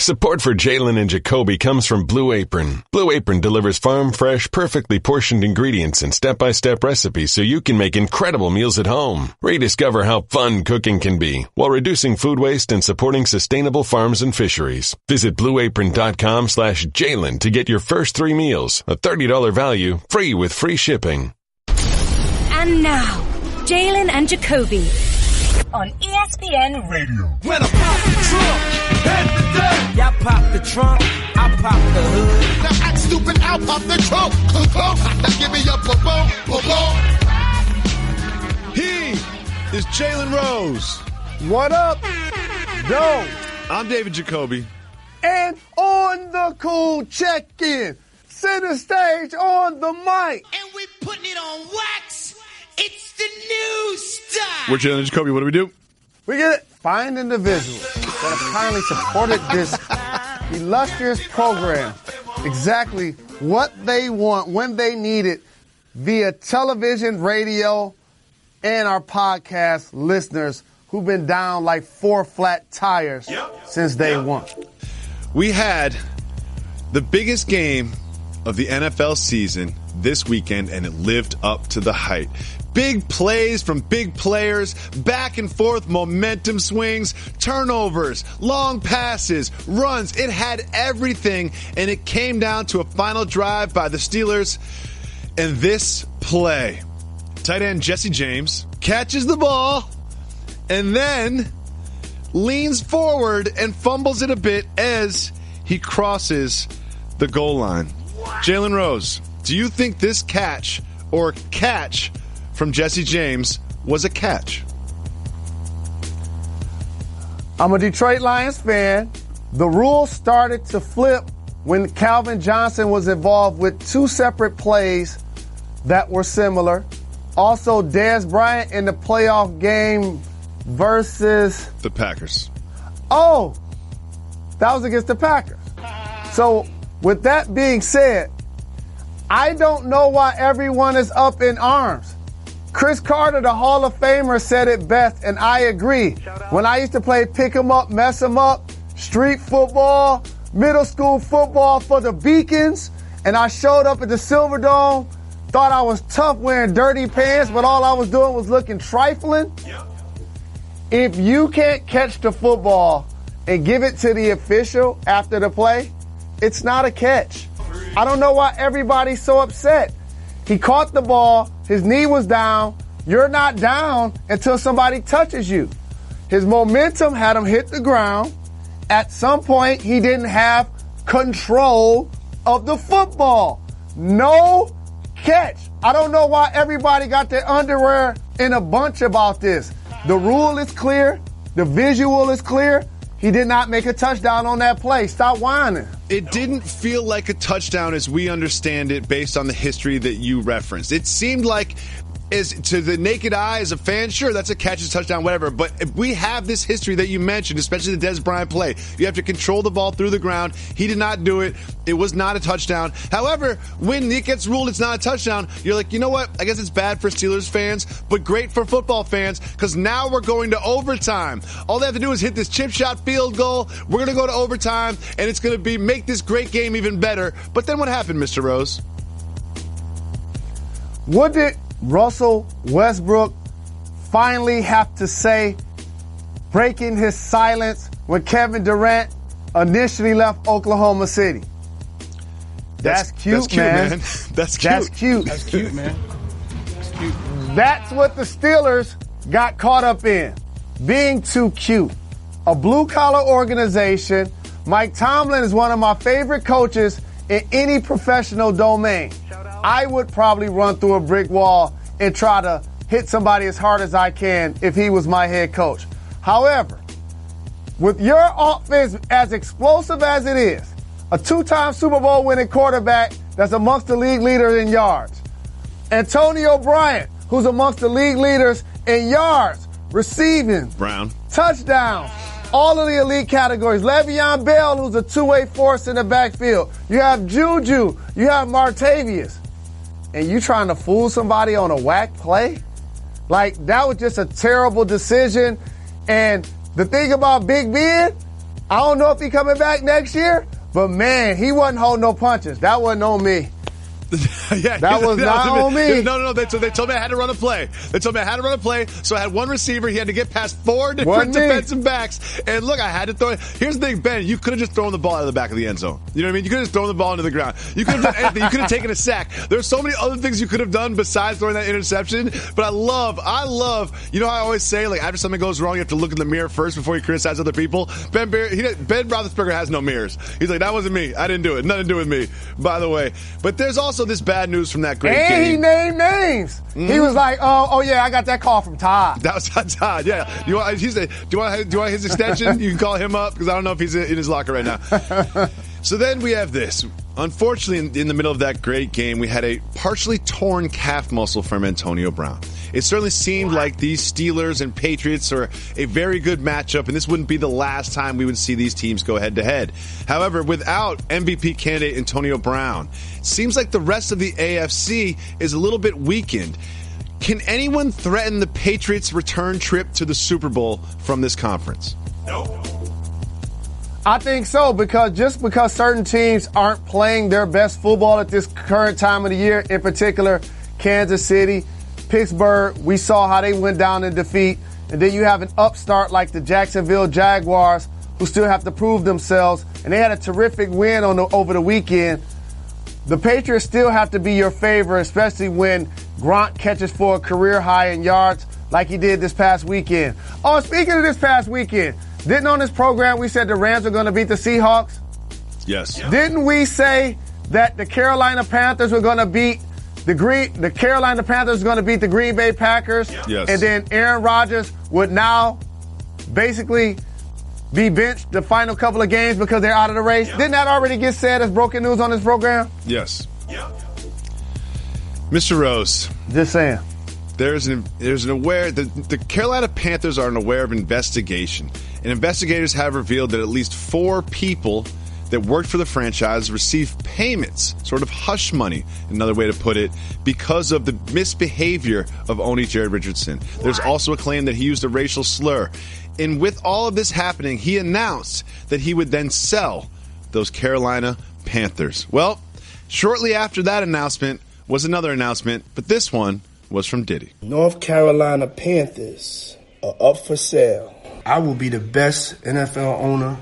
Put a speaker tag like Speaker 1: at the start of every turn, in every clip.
Speaker 1: Support for Jalen and Jacoby comes from Blue Apron. Blue Apron delivers farm-fresh, perfectly portioned ingredients and step-by-step recipes so you can make incredible meals at home. Rediscover how fun cooking can be while reducing food waste and supporting sustainable farms and fisheries. Visit blueapron.com/Jalen to get your first 3 meals, a $30 value, free with free shipping.
Speaker 2: And now, Jalen and Jacoby on ESPN Radio.
Speaker 3: When I pop the trunk, head the deck. Y'all pop the trunk, I pop the hood.
Speaker 4: Now act stupid, I'll pop the trunk. Now give me your boom,
Speaker 5: He is Jalen Rose.
Speaker 6: What up, Joe?
Speaker 5: I'm David Jacoby.
Speaker 6: And on the cool check-in, center stage on the mic.
Speaker 3: And we putting it on wax. It's the new style.
Speaker 5: We're Jalen and Jacoby. What do we do?
Speaker 6: We get it. Find individuals that have kindly supported this illustrious program. Exactly what they want, when they need it, via television, radio, and our podcast listeners who've been down like 4 flat tires since day one.
Speaker 5: We had the biggest game of the NFL season this weekend, and it lived up to the hype. Big plays from big players, back and forth momentum swings, turnovers, long passes, runs. It had everything, and it came down to a final drive by the Steelers. And this play, tight end Jesse James catches the ball and then leans forward and fumbles it a bit as he crosses the goal line. Jalen Rose, do you think this catch from Jesse James was a catch?
Speaker 6: I'm a Detroit Lions fan. The rules started to flip when Calvin Johnson was involved with 2 separate plays that were similar. Also, Dez Bryant in the playoff game versus
Speaker 5: the Packers.
Speaker 6: Oh, that was against the Packers. So, with that being said, I don't know why everyone is up in arms. Chris Carter, the Hall of Famer, said it best, and I agree. When I used to play pick 'em up, mess 'em up, street football, middle school football for the Beacons, and I showed up at the Silverdome, thought I was tough wearing dirty pants, but all I was doing was looking trifling. If you can't catch the football and give it to the official after the play, it's not a catch. I don't know why everybody's so upset. He caught the ball. His knee was down. You're not down until somebody touches you. His momentum had him hit the ground. At some point, he didn't have control of the football. No catch. I don't know why everybody got their underwear in a bunch about this. The rule is clear. The visual is clear. He did not make a touchdown on that play. Stop whining.
Speaker 5: It didn't feel like a touchdown as we understand it based on the history that you referenced. It seemed like, as to the naked eye as a fan, sure, that's a catch, a touchdown, whatever. But if we have this history that you mentioned, especially the Dez Bryant play. You have to control the ball through the ground. He did not do it. It was not a touchdown. However, when it gets ruled it's not a touchdown, you're like, you know what? I guess it's bad for Steelers fans, but great for football fans because now we're going to overtime. All they have to do is hit this chip shot field goal. We're going to go to overtime, and it's going to make this great game even better. But then what happened, Mr. Rose?
Speaker 6: What did Russell Westbrook finally have to say, breaking his silence when Kevin Durant initially left Oklahoma City? That's cute, man.
Speaker 5: That's cute.
Speaker 6: That's cute.
Speaker 7: That's cute, man. That's cute.
Speaker 6: That's what the Steelers got caught up in, being too cute. A blue-collar organization. Mike Tomlin is one of my favorite coaches in any professional domain. I would probably run through a brick wall and try to hit somebody as hard as I can if he was my head coach. However, with your offense as explosive as it is, a 2-time Super Bowl winning quarterback that's amongst the league leaders in yards, Antonio Bryant, who's amongst the league leaders in yards, receiving,
Speaker 5: Brown,
Speaker 6: touchdowns, all of the elite categories. Le'Veon Bell, who's a two-way force in the backfield. You have Juju. You have Martavius. And you trying to fool somebody on a whack play? Like, that was just a terrible decision. And the thing about Big Ben, I don't know if he coming back next year, but man, he wasn't holding no punches. That wasn't on me.
Speaker 5: Yeah,
Speaker 6: that was not on me.
Speaker 5: No. They told me I had to run a play. So I had one receiver. He had to get past 4 different defensive backs. And look, I had to throw it. Here's the thing, Ben. You could have just thrown the ball out of the back of the end zone. You know what I mean? You could have just thrown the ball into the ground. You could have done anything. You could have taken a sack. There's so many other things you could have done besides throwing that interception. But I love, you know how I always say, like, after something goes wrong, you have to look in the mirror first before you criticize other people? Ben Roethlisberger has no mirrors. He's like, that wasn't me. I didn't do it. Nothing to do with me, by the way. But there's also this bad news from that great game.
Speaker 6: And he named names. He was like, oh yeah, I got that call from Todd.
Speaker 5: That was Todd, yeah. Do you want his extension? You can call him up because I don't know if he's in his locker right now. So then we have this. Unfortunately, in the middle of that great game, we had a partially torn calf muscle from Antonio Brown. It certainly seemed like these Steelers and Patriots are a very good matchup, and this wouldn't be the last time we would see these teams go head-to-head. However, without MVP candidate Antonio Brown, it seems like the rest of the AFC is a little bit weakened. Can anyone threaten the Patriots' return trip to the Super Bowl from this conference?
Speaker 3: No.
Speaker 6: I think so, because certain teams aren't playing their best football at this current time of the year, in particular Kansas City, Pittsburgh, we saw how they went down in defeat. And then you have an upstart like the Jacksonville Jaguars who still have to prove themselves. And they had a terrific win over the weekend. The Patriots still have to be your favorite, especially when Gronk catches for a career high in yards like he did this past weekend. Oh, speaking of this past weekend, didn't on this program we said the Rams are going to beat the Seahawks?
Speaker 5: Yes.
Speaker 6: Didn't we say that the Carolina Panthers were going to beat the Carolina Panthers going to beat the Green Bay Packers?
Speaker 5: Yes.
Speaker 6: And then Aaron Rodgers would now basically be benched the final couple of games because they're out of the race? Didn't that already get said as broken news on this program?
Speaker 5: Yes. Mr. Rose.
Speaker 6: Just saying.
Speaker 5: There's an the Carolina Panthers are aware of investigation. And investigators have revealed that at least 4 people that worked for the franchise received payments, sort of hush money, another way to put it, because of the misbehavior of owner Jared Richardson. There's also a claim that he used a racial slur. And with all of this happening, he announced that he would then sell those Carolina Panthers. Well, shortly after that announcement was another announcement, but this one was from Diddy.
Speaker 8: North Carolina Panthers are up for sale. I will be the best NFL owner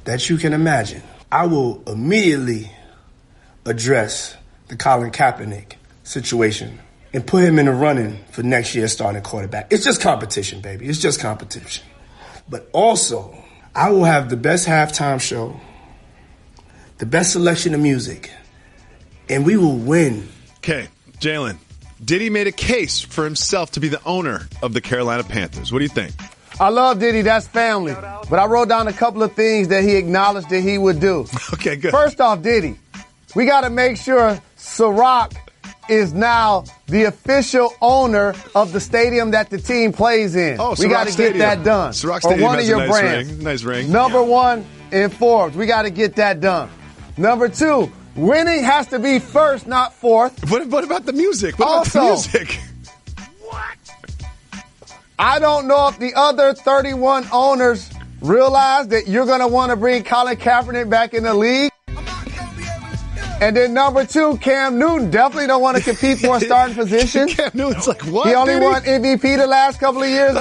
Speaker 8: that you can imagine. I will immediately address the Colin Kaepernick situation and put him in the running for next year's starting quarterback. It's just competition, baby. It's just competition. But also, I will have the best halftime show, the best selection of music, and we will win.
Speaker 5: Okay, Jalen, Diddy made a case for himself to be the owner of the Carolina Panthers. What do you think?
Speaker 6: I love Diddy. That's family. But I wrote down a couple of things that he acknowledged that he would do.
Speaker 5: Okay, good.
Speaker 6: First off, Diddy, we got to make sure Ciroc is now the official owner of the stadium that the team plays in.
Speaker 5: Oh,
Speaker 6: we got to get that done.
Speaker 5: Ciroc
Speaker 6: or
Speaker 5: Stadium
Speaker 6: one
Speaker 5: has
Speaker 6: of your
Speaker 5: a nice
Speaker 6: brands.
Speaker 5: ring. Nice ring.
Speaker 6: Number 1 in Forbes. We got to get that done. Number 2, winning has to be first, not fourth.
Speaker 5: What about the music? What about the music?
Speaker 6: I don't know if the other 31 owners realize that you're going to want to bring Colin Kaepernick back in the league. And then number 2, Cam Newton definitely don't want to compete for a starting position.
Speaker 5: Cam Newton's like, what?
Speaker 6: He only won MVP the last couple of years,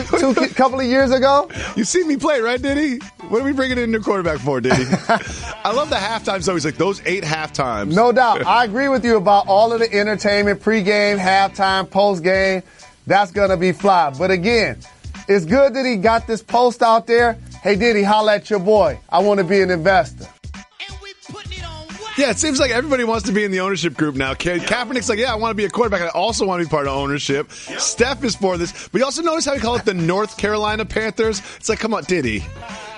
Speaker 6: couple of years ago.
Speaker 5: You see me play, right, Diddy? What are we bringing in a new quarterback for, Diddy? I love the halftimes, though. He's like, those 8 halftimes.
Speaker 6: No doubt. I agree with you about all of the entertainment, pregame, halftime, postgame. That's going to be fly. But again, it's good that he got this post out there. Hey, Diddy, holla at your boy. I want to be an investor.
Speaker 5: Yeah, it seems like everybody wants to be in the ownership group now. Kaepernick's like, yeah, I want to be a quarterback. I also want to be part of ownership. Steph is for this. But you also notice how we call it the North Carolina Panthers? It's like, come on, Diddy,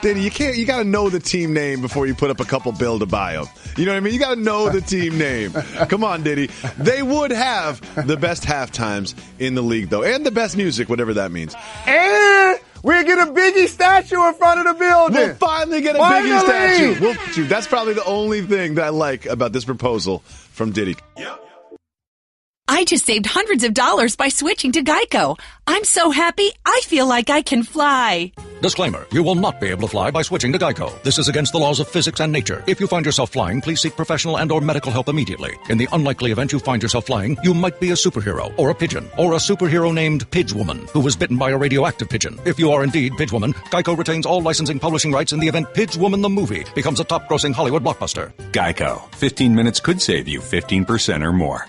Speaker 5: you got to know the team name before you put up a couple bill to buy them. You know what I mean? You got to know the team name. Come on, Diddy. They would have the best halftimes in the league, though, and the best music, whatever that means.
Speaker 6: And we'll get a Biggie statue in front of the building.
Speaker 5: We'll finally get a Biggie statue. Dude, that's probably the only thing that I like about this proposal from Diddy.
Speaker 9: I just saved hundreds of dollars by switching to Geico. I'm so happy, I feel like I can fly.
Speaker 10: Disclaimer, you will not be able to fly by switching to Geico. This is against the laws of physics and nature. If you find yourself flying, please seek professional and or medical help immediately. In the unlikely event you find yourself flying, you might be a superhero, or a pigeon, or a superhero named Pidgewoman, who was bitten by a radioactive pigeon. If you are indeed Pidgewoman, Geico retains all licensing publishing rights in the event Pidgewoman the movie becomes a top-grossing Hollywood blockbuster.
Speaker 11: Geico. 15 minutes could save you 15% or more.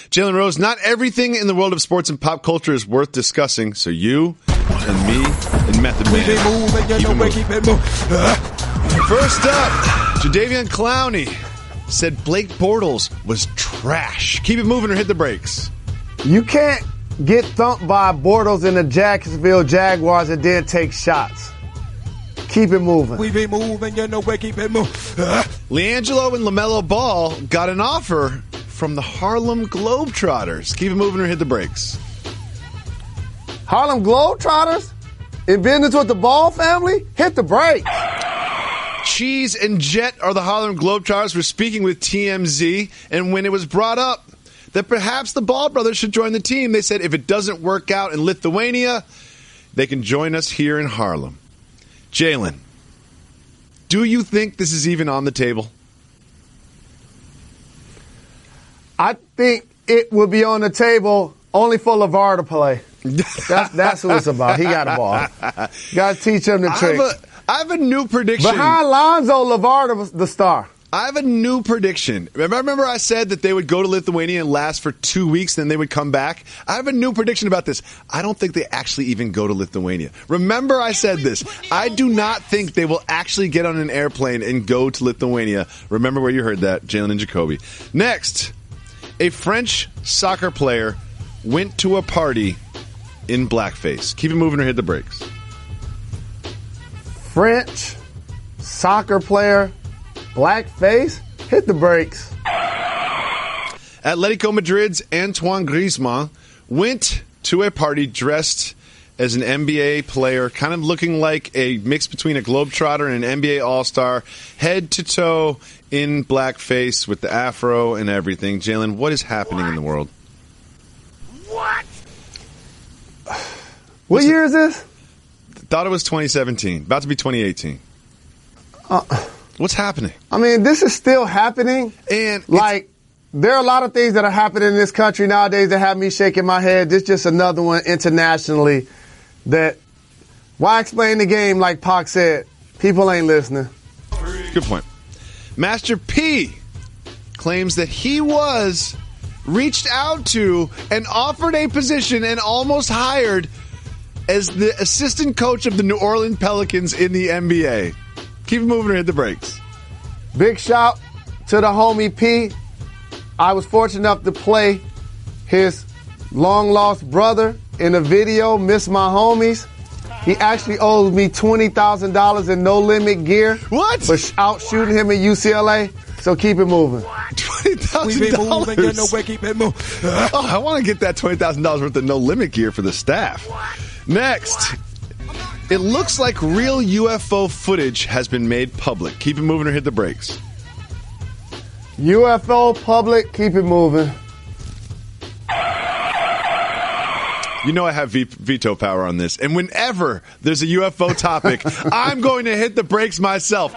Speaker 5: Jalen Rose, not everything in the world of sports and pop culture is worth discussing, so you and me and Method Man keep it moving. First up, Jadeveon Clowney said Blake Bortles was trash. Keep it moving or hit the brakes.
Speaker 6: You can't get thumped by Bortles in the Jacksonville Jaguars and then take shots. Keep it moving.
Speaker 3: We be moving, keep it moving.
Speaker 5: LiAngelo and LaMelo Ball got an offer from the Harlem Globetrotters. Keep it moving or hit the brakes.
Speaker 6: Harlem Globetrotters? In business with the Ball family? Hit the brakes.
Speaker 5: Cheese and Jet are the Harlem Globetrotters. We're speaking with TMZ, and when it was brought up that perhaps the Ball brothers should join the team, they said if it doesn't work out in Lithuania, they can join us here in Harlem. Jalen, do you think this is even on the table?
Speaker 6: I think it will be on the table only for LeVar to play. That's what it's about. He got a ball. Got to teach him the tricks.
Speaker 5: I have a new prediction.
Speaker 6: Behind Lonzo, LeVar the star.
Speaker 5: I have a new prediction. Remember I said that they would go to Lithuania and last for 2 weeks, then they would come back? I have a new prediction about this. I don't think they actually even go to Lithuania. Remember I said this. I do not think they will actually get on an airplane and go to Lithuania. Remember where you heard that, Jalen and Jacoby. Next, a French soccer player went to a party in blackface. Keep it moving or hit the brakes.
Speaker 6: French soccer player, blackface, hit the brakes.
Speaker 5: Atletico Madrid's Antoine Griezmann went to a party dressed as an NBA player, kind of looking like a mix between a Globetrotter and an NBA All-Star, head to toe in blackface with the afro and everything. Jalen, what is happening in the world?
Speaker 6: What year is this?
Speaker 5: Thought it was 2017. About to be 2018. What's happening?
Speaker 6: I mean, this is still happening.
Speaker 5: And
Speaker 6: there are a lot of things that are happening in this country nowadays that have me shaking my head. This is just another one internationally that, why explain the game like Pac said? People ain't listening.
Speaker 5: Good point. Master P claims that he was reached out to and offered a position and almost hired as the assistant coach of the New Orleans Pelicans in the NBA. Keep it moving or hit the brakes.
Speaker 6: Big shout to the homie P. I was fortunate enough to play his long-lost brother in a video, Miss My Homies. He actually owes me $20,000 in no-limit gear.
Speaker 5: What?
Speaker 6: For out shooting him at UCLA. So keep it moving.
Speaker 5: $20,000.
Speaker 3: Keep it moving.
Speaker 5: Oh, I want to get that $20,000 worth of no-limit gear for the staff. Next, it looks like real UFO footage has been made public. Keep it moving or hit the brakes.
Speaker 6: UFO public, keep it moving.
Speaker 5: You know I have veto power on this. And whenever there's a UFO topic, I'm going to hit the brakes myself.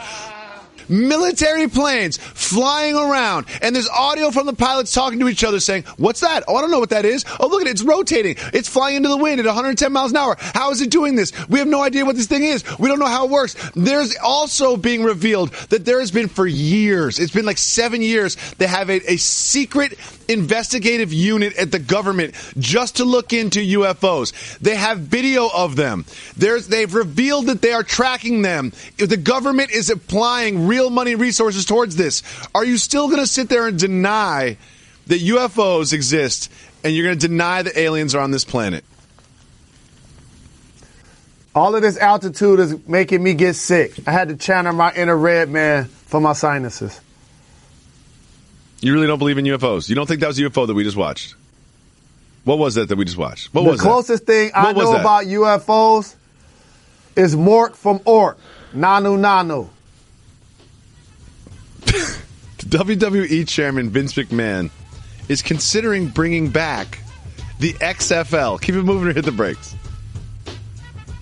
Speaker 5: Military planes flying around, and there's audio from the pilots talking to each other saying, what's that? Oh, I don't know what that is. Oh, look at it. It's rotating. It's flying into the wind at 110 miles an hour. How is it doing this? We have no idea what this thing is. We don't know how it works. There's also being revealed that there has been for years, it's been like 7 years, they have a secret investigative unit at the government just to look into UFOs. They have video of them. They've revealed that they are tracking them. If the government is applying real money resources towards this, are you still going to sit there and deny that UFOs exist and you're going to deny that aliens are on this planet?
Speaker 6: All of this altitude is making me get sick. I had to channel my inner red man for my sinuses.
Speaker 5: You really don't believe in UFOs? You don't think that was a UFO that we just watched? What was that we just watched? What was that?
Speaker 6: The closest thing I know about UFOs is Mork from Ork. Nanu Nanu.
Speaker 5: WWE Chairman Vince McMahon is considering bringing back the XFL. Keep it moving or hit the brakes.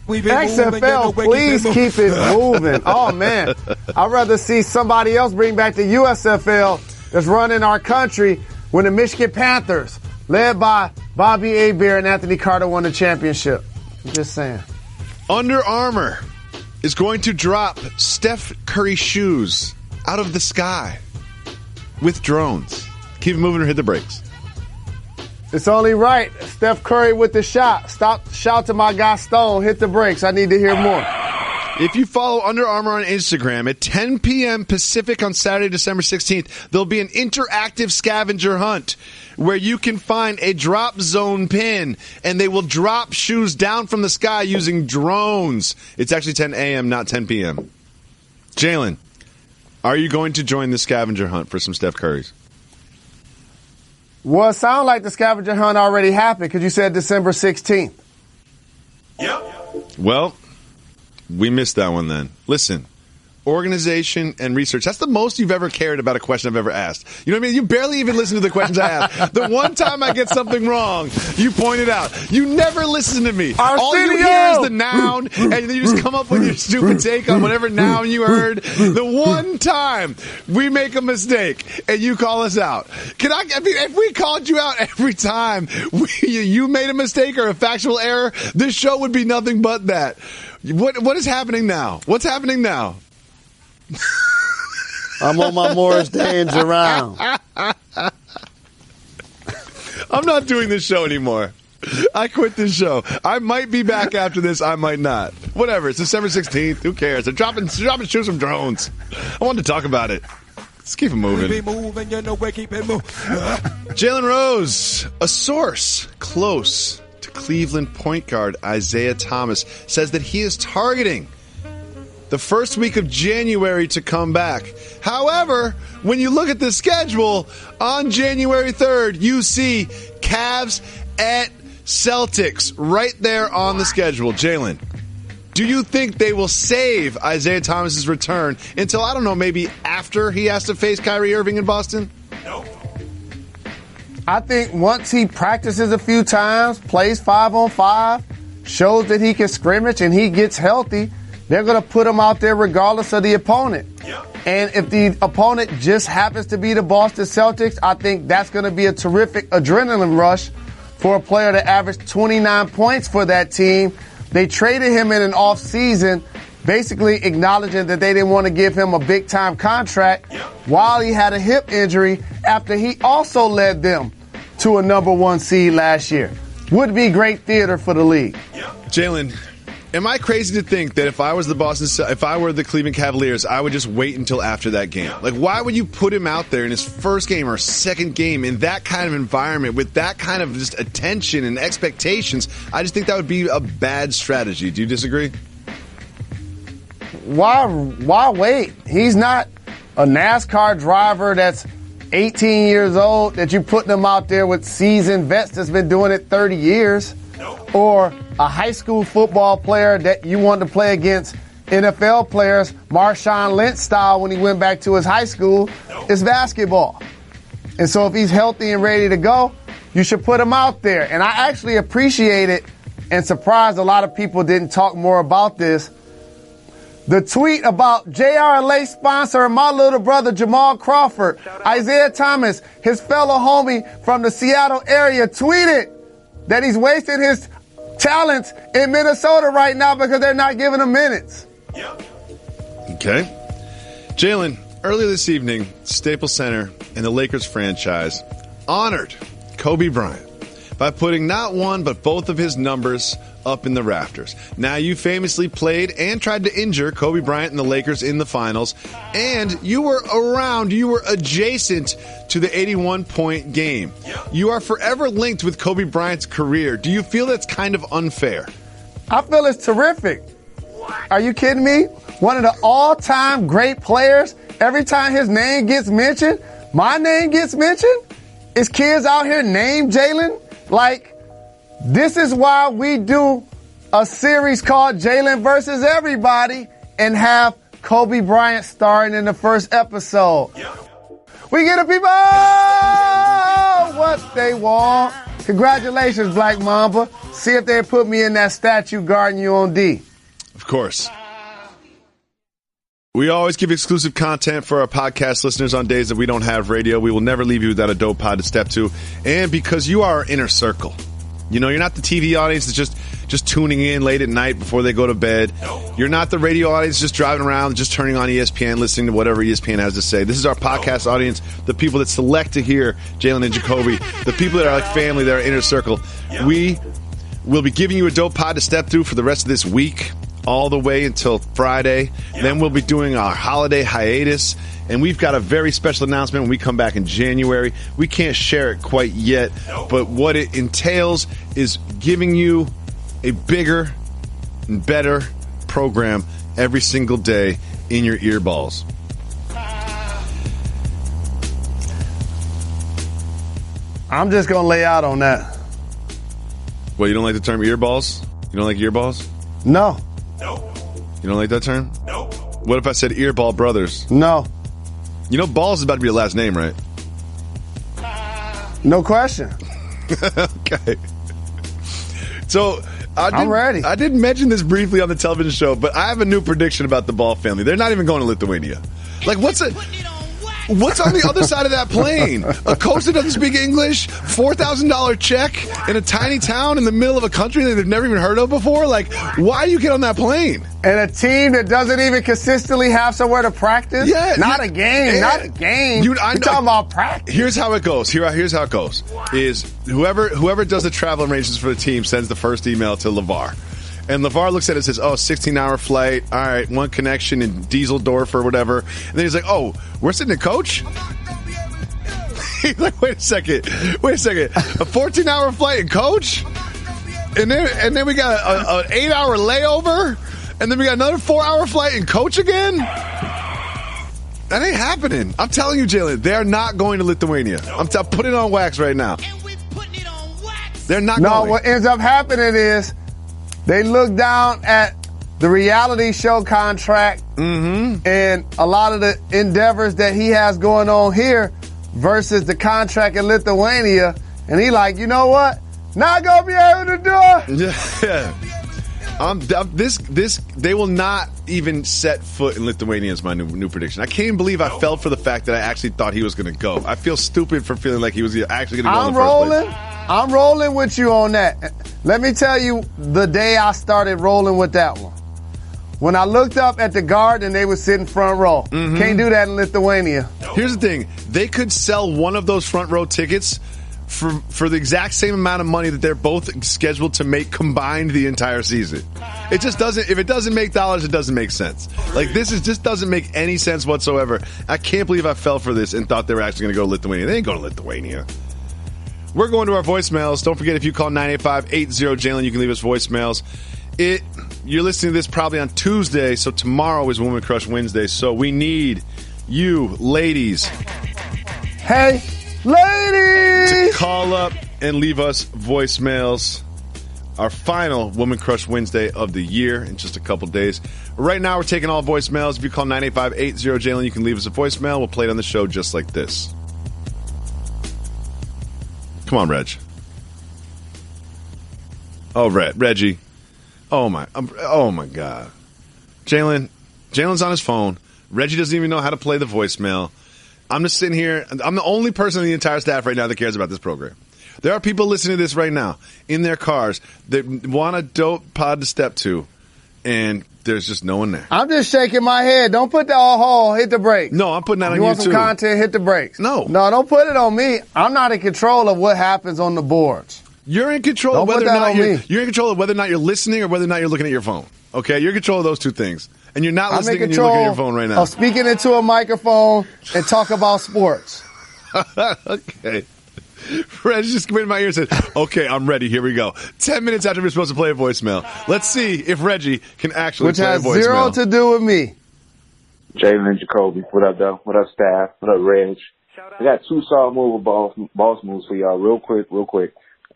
Speaker 6: XFL, please keep it moving. Oh, man. I'd rather see somebody else bring back the USFL that's running our country when the Michigan Panthers, led by Bobby Hebert and Anthony Carter, won the championship. I'm just saying.
Speaker 5: Under Armour is going to drop Steph Curry shoes out of the sky with drones. Keep it moving or hit the brakes.
Speaker 6: It's only right. Steph Curry with the shot. Shout to my guy Stone. Hit the brakes. I need to hear more.
Speaker 5: If you follow Under Armour on Instagram at 10 p.m. Pacific on Saturday, December 16th, there'll be an interactive scavenger hunt where you can find a drop zone pin, and they will drop shoes down from the sky using drones. It's actually 10 a.m., not 10 p.m. Jalen, are you going to join the scavenger hunt for some Steph Currys?
Speaker 6: Well, it sounds like the scavenger hunt already happened because you said December 16th.
Speaker 5: Yep. Well, we missed that one then. Listen, organization and research. That's the most you've ever cared about a question I've ever asked. You know what I mean? You barely even listen to the questions I ask. The one time I get something wrong, you point it out. You never listen to me. All you hear is the noun, and then you just come up with your stupid take on whatever noun you heard. The one time we make a mistake and you call us out. If we called you out every time you made a mistake or a factual error, this show would be nothing but that. What is happening now? What's happening now?
Speaker 6: I'm on my Morris Day and Jerome.
Speaker 5: I'm not doing this show anymore. I quit this show. I might be back after this. I might not. Whatever. It's December 16th. Who cares? They're dropping shoes from drones. I wanted to talk about it. Let's keep it moving. Jalen Rose, a source close to Cleveland point guard Isaiah Thomas, says that he is targeting the first week of January to come back. However, when you look at the schedule, on January 3rd, you see Cavs at Celtics right there on the schedule. Jalen, do you think they will save Isaiah Thomas's return until, I don't know, maybe after he has to face Kyrie Irving in Boston?
Speaker 6: No. I think once he practices a few times, plays 5-on-5, shows that he can scrimmage and he gets healthy, they're going to put him out there regardless of the opponent. Yep. And if the opponent just happens to be the Boston Celtics, I think that's going to be a terrific adrenaline rush for a player that averaged 29 points for that team. They traded him in an offseason, basically acknowledging that they didn't want to give him a big-time contract while he had a hip injury after he also led them to a number one seed last year. Would be great theater for the league.
Speaker 5: Jalen, am I crazy to think that if I were the Cleveland Cavaliers, I would just wait until after that game? Like, why would you put him out there in his first game or second game in that kind of environment with that kind of just attention and expectations? I just think that would be a bad strategy. Do you disagree?
Speaker 6: Why wait? He's not a NASCAR driver that's 18 years old that you're putting him out there with seasoned vets that's been doing it 30 years. Or a high school football player that you wanted to play against NFL players, Marshawn Lynch style when he went back to his high school. It's basketball. And so if he's healthy and ready to go, you should put him out there. And I actually appreciate it and surprised a lot of people didn't talk more about this. The tweet about JRLA sponsor my little brother Jamal Crawford, Isaiah Thomas, his fellow homie from the Seattle area, tweeted that he's wasting his talents in Minnesota right now because they're not giving him minutes.
Speaker 5: Okay. Jalen, earlier this evening, Staples Center and the Lakers franchise honored Kobe Bryant by putting not one but both of his numbers up in the rafters. Now, you famously played and tried to injure Kobe Bryant and the Lakers in the finals, and you were adjacent to the 81-point game. You are forever linked with Kobe Bryant's career. Do you feel that's kind of unfair?
Speaker 6: I feel it's terrific. Are you kidding me? One of the all-time great players, every time his name gets mentioned, my name gets mentioned, is kids out here named Jalen. Like, this is why we do a series called Jalen versus Everybody and have Kobe Bryant starring in the first episode. We give the people what they want. Congratulations, Black Mamba. See if they put me in that statue guarding you on D.
Speaker 5: Of course. We always give exclusive content for our podcast listeners on days that we don't have radio. We will never leave you without a dope pod to step to. And because you are our inner circle. You know, you're not the TV audience that's just tuning in late at night before they go to bed. You're not the radio audience just driving around, just turning on ESPN, listening to whatever ESPN has to say. This is our podcast audience, the people that select to hear Jalen and Jacoby, the people that are like family, that are inner circle. We will be giving you a dope pod to step through for the rest of this week, all the way until Friday. Then we'll be doing our holiday hiatus. And we've got a very special announcement when we come back in January. We can't share it quite yet, but what it entails is giving you a bigger and better program every single day in your earballs.
Speaker 6: I'm just going to lay out on that.
Speaker 5: Well, you don't like the term earballs? You don't like earballs?
Speaker 6: No.
Speaker 5: You don't like that term? No. What if I said earball brothers?
Speaker 6: No.
Speaker 5: You know, Balls is about to be your last name, right?
Speaker 6: No question.
Speaker 5: Okay. So,
Speaker 6: I'm ready.
Speaker 5: I did mention this briefly on the television show, but I have a new prediction about the Ball family. They're not even going to Lithuania. Like, what's on the other side of that plane? A coach that doesn't speak English, $4,000 check in a tiny town in the middle of a country that they've never even heard of before? Like, why do you get on that plane?
Speaker 6: And a team that doesn't even consistently have somewhere to practice?
Speaker 5: Yeah.
Speaker 6: Not a game. You're talking about practice.
Speaker 5: Here's how it goes. Here's how it goes. Is whoever does the travel arrangements for the team sends the first email to LeVar. And LeVar looks at it and says, 16-hour flight. All right, one connection in Dieseldorf or whatever. And then he's like, we're sitting at coach? He's like, wait a second. A 14-hour flight in coach? And then we got an 8-hour layover? And then we got another 4-hour flight in coach again? That ain't happening. I'm telling you, Jalen, they're not going to Lithuania. I'm putting it on wax right now. They're not going.
Speaker 6: No, what ends up happening is they look down at the reality show contract and a lot of the endeavors that he has going on here versus the contract in Lithuania. And he like, you know what? Not going to be able to do it.
Speaker 5: Yeah. They will not even set foot in Lithuania is my new prediction. I can't even believe I fell for the fact that I actually thought he was going to go. I feel stupid for feeling like he was actually going to go in the first place.
Speaker 6: I'm rolling with you on that. Let me tell you the day I started rolling with that one. When I looked up at the guard and they were sitting front row. Can't do that in Lithuania.
Speaker 5: Here's the thing. They could sell one of those front row tickets for the exact same amount of money that they're both scheduled to make combined the entire season. It just doesn't, if it doesn't make dollars, it doesn't make sense. Like, just doesn't make any sense whatsoever. I can't believe I fell for this and thought they were actually going to go to Lithuania. They ain't going to Lithuania. We're going to our voicemails. Don't forget, if you call 985-80-JALEN, you can leave us voicemails. You're listening to this probably on Tuesday, so tomorrow is Woman Crush Wednesday, so we need you, ladies.
Speaker 6: Hey, ladies!
Speaker 5: To call up and leave us voicemails. Our final Woman Crush Wednesday of the year in just a couple days. Right now, we're taking all voicemails. If you call 985-80-JALEN, you can leave us a voicemail. We'll play it on the show just like this. Come on, Reg. Oh, Reggie. Oh my God. Jalen's on his phone. Reggie doesn't even know how to play the voicemail. I'm just sitting here. I'm the only person on the entire staff right now that cares about this program. There are people listening to this right now in their cars that want a dope pod to step to, and there's just no one there.
Speaker 6: I'm just shaking my head. Don't put that on hold. Hit the brakes.
Speaker 5: No, I'm putting that on you
Speaker 6: want
Speaker 5: too.
Speaker 6: Some content, hit the brakes.
Speaker 5: No,
Speaker 6: don't put it on me. I'm not in control of what happens on the boards.
Speaker 5: You're in control of whether or not you're in control of whether or not you're listening or whether or not you're looking at your phone. Okay, you're in control of those two things, and you're not listening and you're looking at your phone right now.
Speaker 6: I'm speaking into a microphone and talk about sports.
Speaker 5: Okay. Reg just came in my ear and said, okay, I'm ready. Here we go. 10 minutes after we're supposed to play a voicemail. Let's see if Reggie can actually play a voicemail.
Speaker 6: Which has zero to do with me.
Speaker 12: Jalen and Jacoby. What up, though? What up, staff? What up, Reg? I got two solid boss moves for y'all real quick.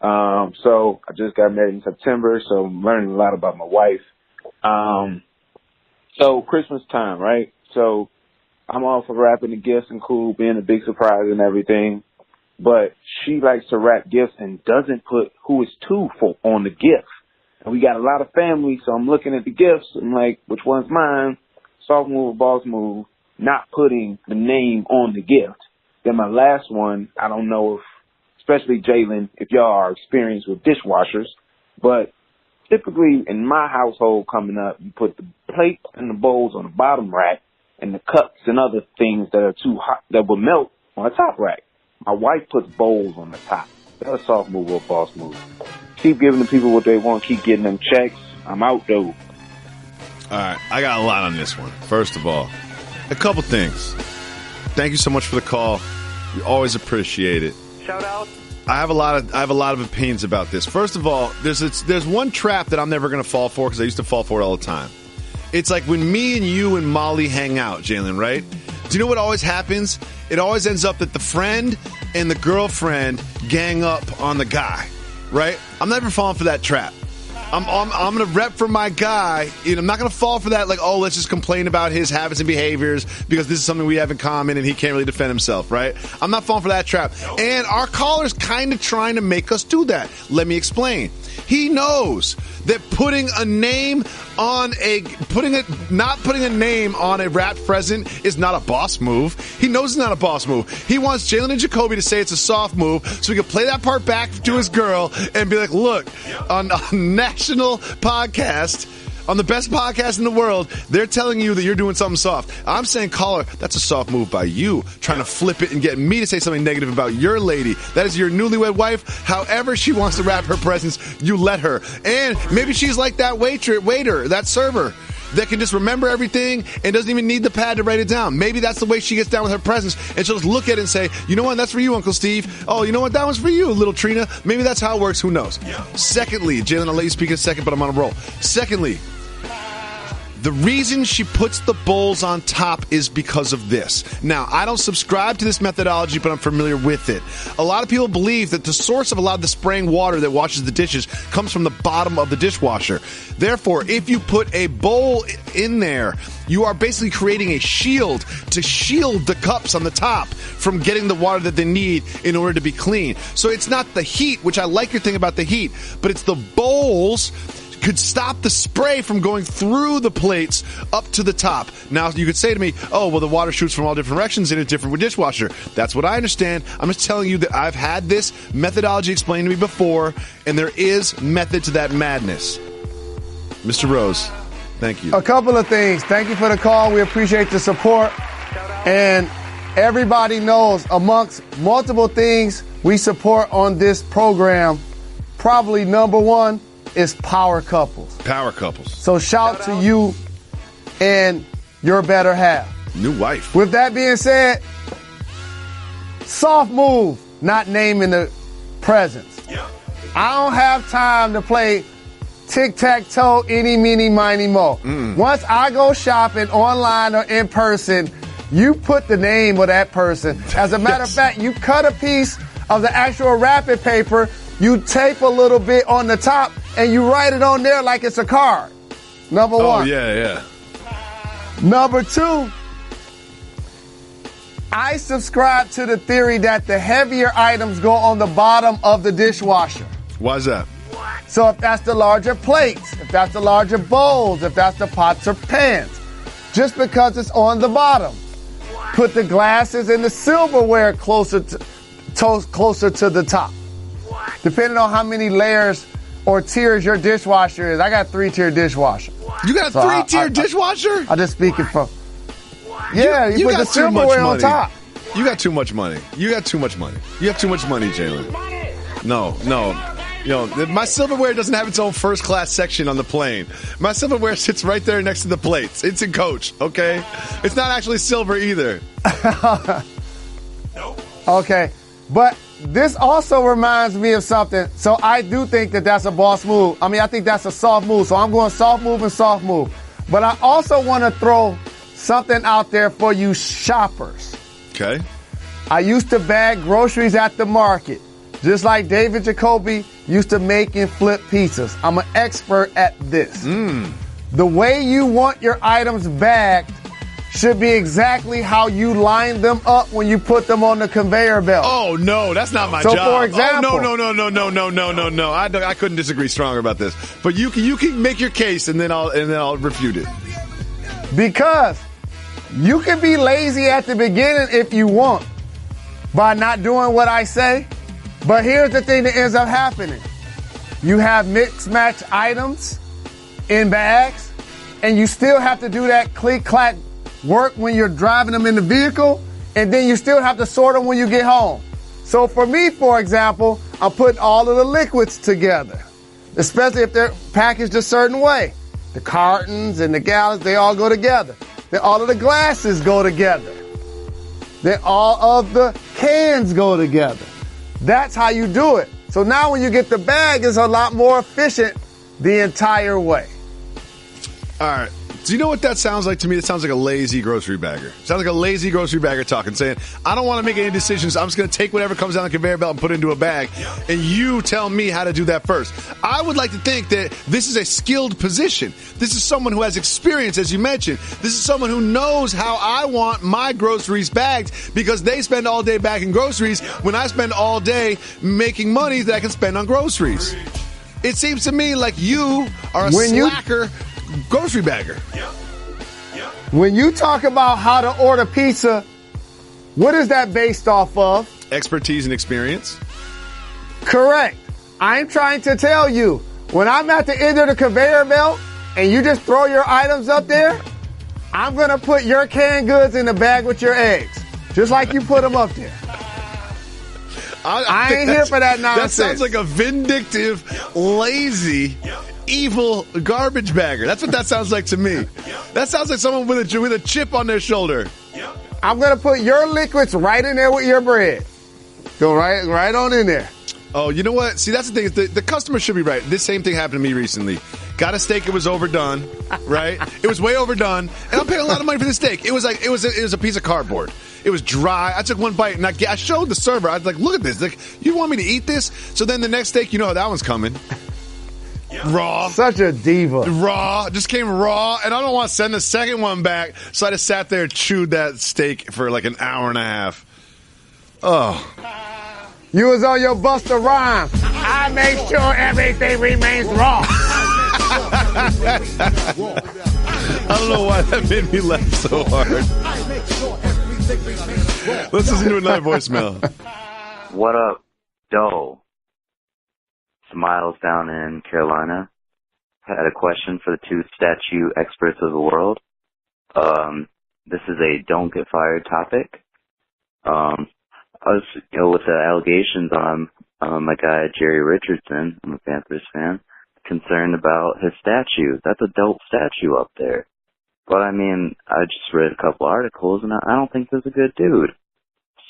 Speaker 12: So I just got married in September, so I'm learning a lot about my wife. So Christmas time, right? So I'm all for wrapping the gifts and cool, being a big surprise and everything. but she likes to wrap gifts and doesn't put who it's to for on the gift. And we got a lot of family, so I'm looking at the gifts. I'm like, which one's mine? Soft move or boss move? Not putting the name on the gift. Then my last one, I don't know if, especially Jalen, if y'all are experienced with dishwashers, but typically in my household coming up, you put the plates and the bowls on the bottom rack and the cups and other things that are too hot that will melt on the top rack. My wife puts bowls on the top. That's a soft move or a boss move. Keep giving the people what they want. Keep getting them checks. I'm out, though.
Speaker 5: All right. I got a lot on this one. First of all, a couple things. Thank you so much for the call. We always appreciate it.
Speaker 13: Shout out.
Speaker 5: I have a lot of opinions about this. First of all, there's one trap that I'm never going to fall for because I used to fall for it all the time. It's like when me and you and Molly hang out, Jalen, right? Do you know what always happens? It always ends up that the friend and the girlfriend gang up on the guy, right? I'm never falling for that trap. I'm going to rep for my guy. And I'm not going to fall for that, like, oh, let's just complain about his habits and behaviors because this is something we have in common and he can't really defend himself, right? I'm not falling for that trap. And our caller's kind of trying to make us do that. Let me explain. He knows that not putting a name on a wrapped present is not a boss move. He knows it's not a boss move. He wants Jalen and Jacoby to say it's a soft move so he can play that part back to his girl and be like, look, on a national podcast, on the best podcast in the world, they're telling you that you're doing something soft. I'm saying, caller, that's a soft move by you, trying to flip it and get me to say something negative about your lady. That is your newlywed wife. However she wants to wrap her presents, you let her. And maybe she's like that waiter, that server, that can just remember everything and doesn't even need the pad to write it down. Maybe that's the way she gets down with her presents, and she'll just look at it and say, you know what, that's for you, Uncle Steve. Oh, you know what, that one's for you, little Trina. Maybe that's how it works. Who knows? Yeah. Secondly, Jalen, I'll let you speak in a second, but I'm on a roll. Secondly, the reason she puts the bowls on top is because of this. Now, I don't subscribe to this methodology, but I'm familiar with it. A lot of people believe that the source of a lot of the spraying water that washes the dishes comes from the bottom of the dishwasher. Therefore, if you put a bowl in there, you are basically creating a shield to shield the cups on the top from getting the water that they need in order to be clean. So it's not the heat, which I like your thing about the heat, but it's the bowls could stop the spray from going through the plates up to the top. Now, you could say to me, oh, well, the water shoots from all different directions in a different dishwasher. That's what I understand. I'm just telling you that I've had this methodology explained to me before, and there is method to that madness. Mr. Rose, thank you.
Speaker 6: A couple of things. Thank you for the call. We appreciate the support. And everybody knows amongst multiple things we support on this program, probably number one is power couples.
Speaker 5: Power couples.
Speaker 6: So shout to you and your better half.
Speaker 5: New wife.
Speaker 6: With that being said, soft move, not naming the presents. Yeah. I don't have time to play tic-tac-toe, eeny, meeny, miny, mo. Once I go shopping online or in person, you put the name of that person. As a matter of fact, you cut a piece of the actual wrapping paper, you tape a little bit on the top, and you write it on there like it's a card. Number one.
Speaker 5: Oh, yeah.
Speaker 6: Number two, I subscribe to the theory that the heavier items go on the bottom of the dishwasher.
Speaker 5: Why is that?
Speaker 6: So if that's the larger plates, if that's the larger bowls, if that's the pots or pans, just because it's on the bottom. Put the glasses and the silverware closer to the top. Depending on how many layers or tiers your dishwasher is. I got 3-tier dishwasher.
Speaker 5: You got a 3-tier dishwasher?
Speaker 6: I just speaking from. Yeah, you put the silverware on top.
Speaker 5: You got too much money. You have too much money, Jalen. No. My silverware doesn't have its own first class section on the plane. My silverware sits right there next to the plates. It's in coach, okay? It's not actually silver either.
Speaker 6: Okay, but this also reminds me of something. So I do think that that's a boss move. I mean, I think that's a soft move. So I'm going soft move and soft move. But I also want to throw something out there for you shoppers.
Speaker 5: Okay.
Speaker 6: I used to bag groceries at the market, just like David Jacoby used to make and flip pizzas. I'm an expert at this. The way you want your items bagged should be exactly how you line them up when you put them on the conveyor belt.
Speaker 5: Oh, no, that's not my
Speaker 6: job.
Speaker 5: So,
Speaker 6: for example.
Speaker 5: No. I couldn't disagree stronger about this. But you can make your case, and then I'll refute it.
Speaker 6: Because you can be lazy at the beginning if you want by not doing what I say. But here's the thing that ends up happening. You have mix-match items in bags, and you still have to do that click-clack work when you're driving them in the vehicle, and then you still have to sort them when you get home. So for me, for example, I'm putting all of the liquids together, especially if they're packaged a certain way. The cartons and the gallons, they all go together. Then all of the glasses go together. Then all of the cans go together. That's how you do it. So now when you get the bag, it's a lot more efficient the entire way.
Speaker 5: All right. Do you know what that sounds like to me? It sounds like a lazy grocery bagger. It sounds like a lazy grocery bagger talking, saying, I don't want to make any decisions. I'm just going to take whatever comes down the conveyor belt and put it into a bag, and you tell me how to do that first. I would like to think that this is a skilled position. This is someone who has experience, as you mentioned. This is someone who knows how I want my groceries bagged because they spend all day bagging groceries when I spend all day making money that I can spend on groceries. It seems to me like you are a slacker grocery bagger.
Speaker 6: When you talk about how to order pizza, what is that based off of?
Speaker 5: Expertise and experience.
Speaker 6: Correct. I'm trying to tell you, when I'm at the end of the conveyor belt and you just throw your items up there, I'm going to put your canned goods in the bag with your eggs, just like you put them up there. I ain't here for that nonsense.
Speaker 5: That sounds like a vindictive, lazy, evil garbage bagger. That's what that sounds like to me. That sounds like someone with a chip on their shoulder.
Speaker 6: I'm going to put your liquids right in there with your bread. Go right on in there.
Speaker 5: Oh, you know what? See, that's the thing. The customer should be right. This same thing happened to me recently. Got a steak. It was overdone, right? It was way overdone. And I'm paying a lot of money for the steak. It was a piece of cardboard. It was dry. I took one bite and I showed the server. I was like, look at this. Like, you want me to eat this? So then the next steak, you know how that one's coming. Raw.
Speaker 6: Such a diva.
Speaker 5: Raw. Just came raw. And I don't want to send the second one back. So I just sat there and chewed that steak for like an hour and a half. Oh.
Speaker 6: You was on your Busta Rhymes. I make sure everything remains raw.
Speaker 5: I don't know why that made me laugh so hard. Let's listen to another voicemail.
Speaker 13: What up, Doe? Miles down in Carolina. Had a question for the two statue experts of the world. This is a don't get fired topic. I was, with the allegations on my guy Jerry Richardson, I'm a Panthers fan, concerned about his statue. That's a dope statue up there. But I mean, I just read a couple articles and I don't think he's a good dude.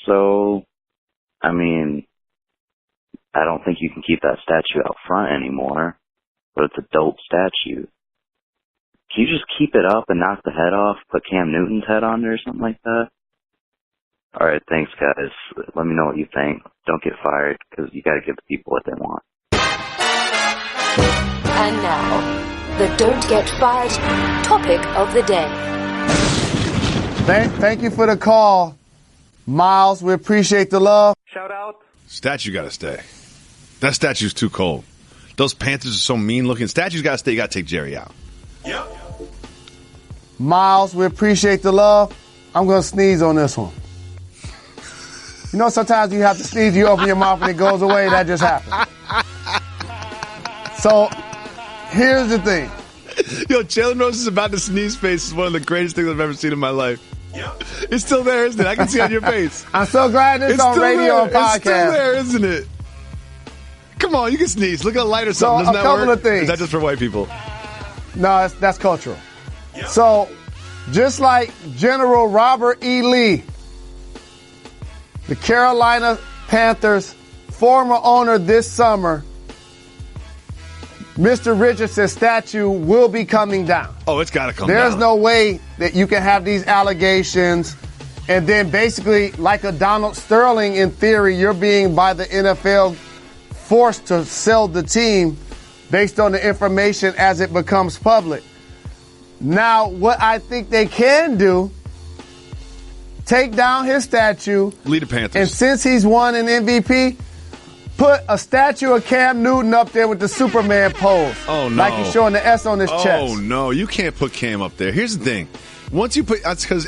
Speaker 13: So, I mean, I don't think you can keep that statue out front anymore, but it's a dope statue. Can you just keep it up and knock the head off, put Cam Newton's head on there or something like that? All right, thanks, guys. Let me know what you think. Don't get fired, because you got to give the people what they want.
Speaker 2: And now, the don't get fired topic of the day.
Speaker 6: Thank you for the call, Miles. We appreciate the love.
Speaker 14: Shout out.
Speaker 5: Statue got to stay. That statue's too cold. Those Panthers are so mean looking. Statue's got to stay. You got to take Jerry out.
Speaker 14: Yep.
Speaker 6: Miles, we appreciate the love. I'm going to sneeze on this one. You know, sometimes you have to sneeze, you open your mouth and it goes away. That just happened. So, here's the thing.
Speaker 5: Yo, Jalen Rose's about to sneeze face is one of the greatest things I've ever seen in my life. Yep. It's still there, isn't it? I can see it on your face.
Speaker 6: I'm so glad it's on radio and podcast.
Speaker 5: It's still there, isn't it? Come on, you can sneeze. Look at a light or something. Doesn't
Speaker 6: a couple of things.
Speaker 5: Is that just for white people?
Speaker 6: No, that's cultural. Yep. So, just like General Robert E. Lee, the Carolina Panthers former owner this summer, Mr. Richardson's statue will be coming down.
Speaker 5: Oh, it's got to come down.
Speaker 6: There's no way that you can have these allegations and then basically, like a Donald Sterling in theory, you're being by the NFL forced to sell the team based on the information as it becomes public. Now, what I think they can do take down his statue.
Speaker 5: Lead the Panthers.
Speaker 6: And since he's won an MVP, put a statue of Cam Newton up there with the Superman pose.
Speaker 5: Oh, no.
Speaker 6: Like he's showing the S on his chest.
Speaker 5: Oh, no. You can't put Cam up there. Here's the thing. Once you put, because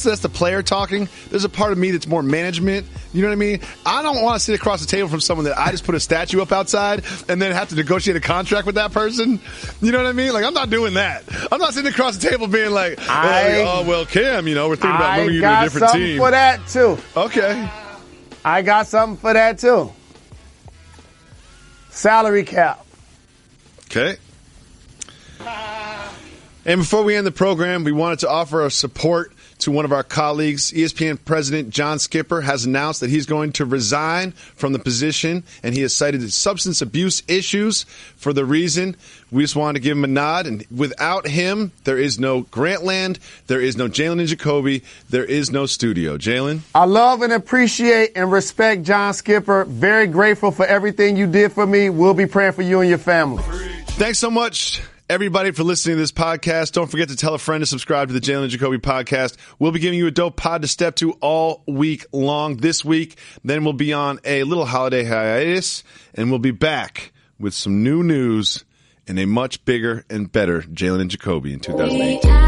Speaker 5: that's the player talking. There's a part of me that's more management. You know what I mean? I don't want to sit across the table from someone that I just put a statue up outside and then have to negotiate a contract with that person. You know what I mean? Like, I'm not doing that. I'm not sitting across the table being like, Cam, we're thinking about moving you to a different team.
Speaker 6: I got something for that, too.
Speaker 5: Okay.
Speaker 6: I got something for that, too. Salary cap.
Speaker 5: Okay. And before we end the program, we wanted to offer our support to one of our colleagues. ESPN President John Skipper has announced that he's going to resign from the position, and he has cited substance abuse issues for the reason. We just wanted to give him a nod, and without him, there is no Grantland, there is no Jalen and Jacoby, there is no studio. Jalen?
Speaker 6: I love and appreciate and respect John Skipper. Very grateful for everything you did for me. We'll be praying for you and your family.
Speaker 5: Thanks so much, everybody, for listening to this podcast. Don't forget to tell a friend to subscribe to the Jalen and Jacoby podcast. We'll be giving you a dope pod to step to all week long this week. Then we'll be on a little holiday hiatus, and we'll be back with some new news and a much bigger and better Jalen and Jacoby in 2018.